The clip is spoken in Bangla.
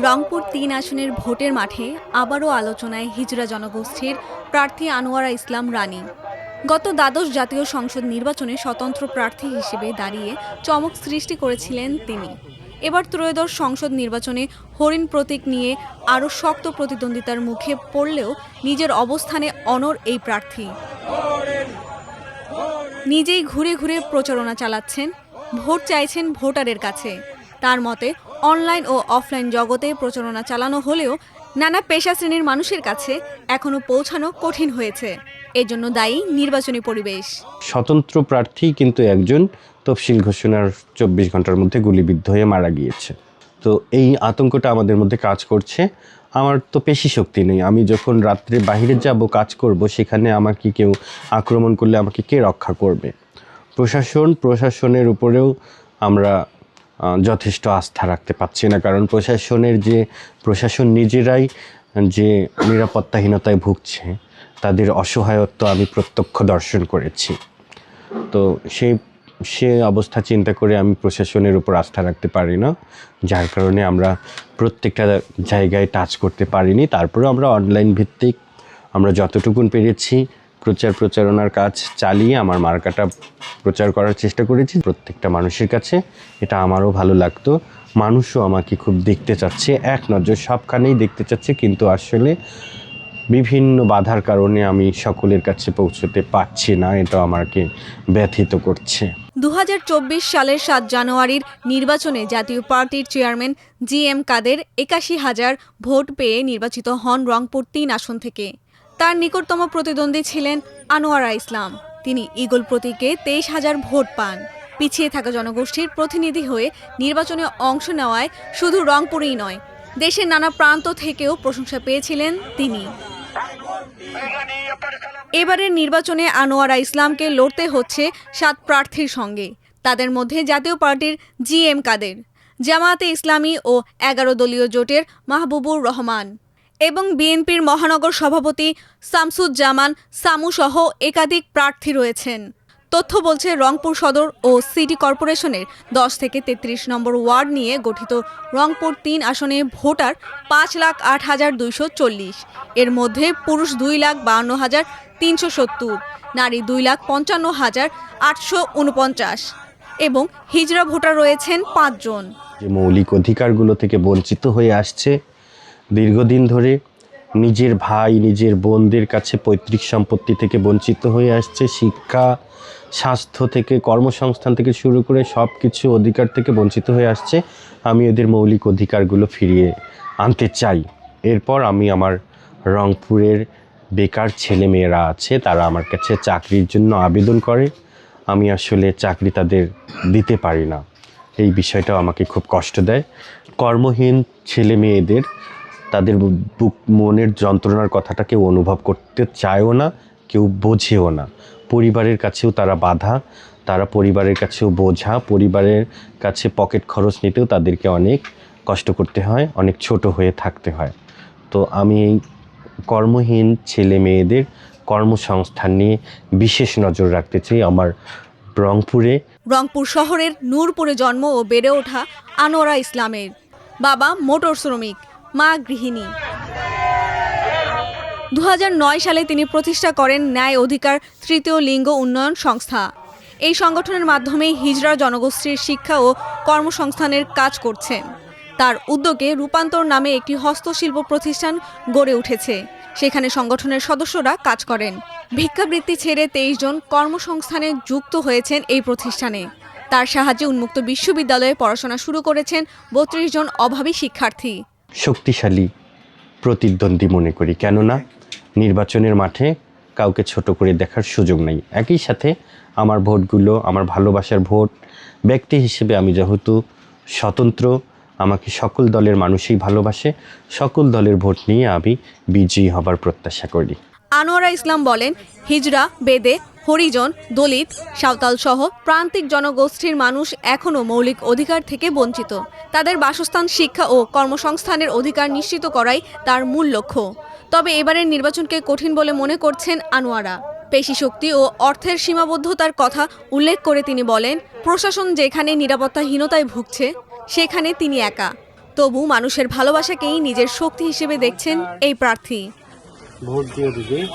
রংপুর ৩ আসনের ভোটের মাঠে আবারও আলোচনায় হিজড়া জনগোষ্ঠীর প্রার্থী আনোয়ারা ইসলাম রানী। গত দ্বাদশ জাতীয় সংসদ নির্বাচনে স্বতন্ত্র প্রার্থী হিসেবে দাঁড়িয়ে চমক সৃষ্টি করেছিলেন তিনি। এবার ত্রয়োদশ সংসদ নির্বাচনে হরিণ প্রতীক নিয়ে আরও শক্ত প্রতিদ্বন্দ্বিতার মুখে পড়লেও নিজের অবস্থানে অনড় এই প্রার্থী। নিজেই ঘুরে ঘুরে প্রচারণা চালাচ্ছেন, ভোট চাইছেন ভোটারের কাছে। তার মতে অনলাইন ও অফলাইন জগতে প্রচারণা চালানো হলেও নানা পেশা শ্রেণীর মানুষের কাছে এখনো পৌঁছানো কঠিন হয়েছে। এজন্য দায়ী নির্বাচনী পরিবেশ। স্বতন্ত্র প্রার্থী কিন্তু একজন তফসিল ঘোষণার 24 ঘন্টার মধ্যে গুলিবিদ্ধ হয়ে মারা গিয়েছে। তো এই আতঙ্কটা আমাদের মধ্যে কাজ করছে। আমার তো পেশি শক্তি নেই, আমি যখন রাত্রে বাইরে যাব কাজ করব, সেখানে আমাকে কেউ আক্রমণ করলে আমাকে কে রক্ষা করবে? প্রশাসনের উপরেও আমরা যথেষ্ট আস্থা রাখতে পারছি না, কারণ প্রশাসন নিজেরাই যে নিরাপত্তাহীনতায় ভুগছে, তাদের অসহায়ত্ব আমি প্রত্যক্ষ দর্শন করেছি। তো সে অবস্থা চিন্তা করে আমি প্রশাসনের উপর আস্থা রাখতে পারি না, যার কারণে আমরা প্রত্যেকটা জায়গায় টাচ করতে পারিনি। তারপরেও আমরা অনলাইন ভিত্তিক আমরা যতটুকুন পেরেছি প্রচারণার কাজ চালিয়ে আমার মার্কাটা প্রচার করার চেষ্টা করেছি প্রত্যেকটা মানুষের কাছে। এটা আমারও ভালো লাগতো, মানুষও আমাকে খুব দেখতে চাচ্ছে, এক নজর সবখানেই দেখতে চাচ্ছে, কিন্তু আসলে বিভিন্ন বাধার কারণে আমি সকলের কাছে পৌঁছতে পারছি না। এটা আমাকে ব্যথিত করছে। 2024 সালের 7 জানুয়ারির নির্বাচনে জাতীয় পার্টির চেয়ারম্যান GM কাদের 81,000 ভোট পেয়ে নির্বাচিত হন রংপুর 3 আসন থেকে। তার নিকটতম প্রতিদ্বন্দ্বী ছিলেন আনোয়ারা ইসলাম। তিনি ঈগল প্রতীকে 23,000 ভোট পান। পিছিয়ে থাকা জনগোষ্ঠীর প্রতিনিধি হয়ে নির্বাচনে অংশ নেওয়ায় শুধু রংপুরেই নয়, দেশের নানা প্রান্ত থেকেও প্রশংসা পেয়েছিলেন তিনি। এবারের নির্বাচনে আনোয়ারা ইসলামকে লড়তে হচ্ছে 7 প্রার্থীর সঙ্গে। তাদের মধ্যে জাতীয় পার্টির GM কাদের, জামায়াতে ইসলামী ও 11 দলীয় জোটের মাহবুবুর রহমান এবং বিএনপির মহানগর সভাপতি শামসুজ্জামান সামু সহ একাধিক প্রার্থী রয়েছেন। তথ্য বলছে রংপুর সদর ও সিটি কর্পোরেশনের 10 থেকে 33 নম্বর ওয়ার্ড নিয়ে গঠিত রংপুর 3 আসনে ভোটার 5,08,240। এর মধ্যে পুরুষ 2,52,370, নারী 2,55,849 এবং হিজড়া ভোটার রয়েছেন 5 জন। যে মৌলিক অধিকারগুলো থেকে বঞ্চিত হয়ে আসছে দীর্ঘদিন ধরে, নিজের ভাই নিজের বোনদের কাছে পৈতৃক সম্পত্তি থেকে বঞ্চিত হয়ে আসছে, শিক্ষা, স্বাস্থ্য থেকে কর্মসংস্থান থেকে শুরু করে সব কিছু অধিকার থেকে বঞ্চিত হয়ে আসছে। আমি এদের মৌলিক অধিকারগুলো ফিরিয়ে আনতে চাই। এরপর আমি আমার রংপুরের বেকার ছেলে মেয়েরা আছে, তারা আমার কাছে চাকরির জন্য আবেদন করে, আমি আসলে চাকরি তাদের দিতে পারি না। এই বিষয়টাও আমাকে খুব কষ্ট দেয়। কর্মহীন ছেলে মেয়েদের তাদের মনের যন্ত্রণার কথাটা কেউ অনুভব করতে চায়ও না, কেউ বোঝেও না। পরিবারের কাছেও তারা বাধা, তারা পরিবারের কাছেও বোঝা, পরিবারের কাছে পকেট খরচ নিতেও তাদেরকে অনেক কষ্ট করতে হয়, অনেক ছোট হয়ে থাকতে হয়। তো আমি এই কর্মহীন ছেলে মেয়েদের কর্মসংস্থান নিয়ে বিশেষ নজর রাখতে চাই আমার রংপুর শহরের নূরপুরে জন্ম ও বেড়ে ওঠা আনোয়ারা ইসলামের। বাবা মোটর শ্রমিক, মা গৃহিণী। 2009 সালে তিনি প্রতিষ্ঠা করেন ন্যায় অধিকার তৃতীয় লিঙ্গ উন্নয়ন সংস্থা। এই সংগঠনের মাধ্যমে হিজড়া জনগোষ্ঠীর শিক্ষা ও কর্মসংস্থানের কাজ করছেন। তার উদ্যোগে রূপান্তর নামে একটি হস্তশিল্প প্রতিষ্ঠান গড়ে উঠেছে। সেখানে সংগঠনের সদস্যরা কাজ করেন। ভিক্ষাবৃত্তি ছেড়ে 23 জন কর্মসংস্থানে যুক্ত হয়েছেন এই প্রতিষ্ঠানে। তার সাহায্যে উন্মুক্ত বিশ্ববিদ্যালয়ে পড়াশোনা শুরু করেছেন 32 জন অভাবী শিক্ষার্থী। শক্তিশালী প্রতিদ্বন্দ্বী মনে করি, কেননা নির্বাচনের মাঠে কাউকে ছোট করে দেখার সুযোগ নেই। একই সাথে আমার ভোটগুলো আমার ভালোবাসার ভোট। ব্যক্তি হিসেবে আমি যেহেতু স্বতন্ত্র, আমাকে সকল দলের মানুষই ভালোবাসে, সকল দলের ভোট নিয়ে আমি বিজয়ী হবার প্রত্যাশা করি। আনোয়ারা ইসলাম বলেন, হিজড়া, বেদে, হরিজন, দলিত, সাঁওতাল সহ প্রান্তিক জনগোষ্ঠীর মানুষ এখনও মৌলিক অধিকার থেকে বঞ্চিত। তাদের বাসস্থান, শিক্ষা ও কর্মসংস্থানের অধিকার নিশ্চিত করাই তার মূল লক্ষ্য। তবে এবারের নির্বাচনকে কঠিন বলে মনে করছেন আনোয়ারা। পেশি শক্তি ও অর্থের সীমাবদ্ধতার কথা উল্লেখ করে তিনি বলেন, প্রশাসন যেখানে নিরাপত্তাহীনতায় ভুগছে, সেখানে তিনি একা। তবু মানুষের ভালোবাসাকেই নিজের শক্তি হিসেবে দেখছেন এই প্রার্থী। ভোট দিয়ে দিবে।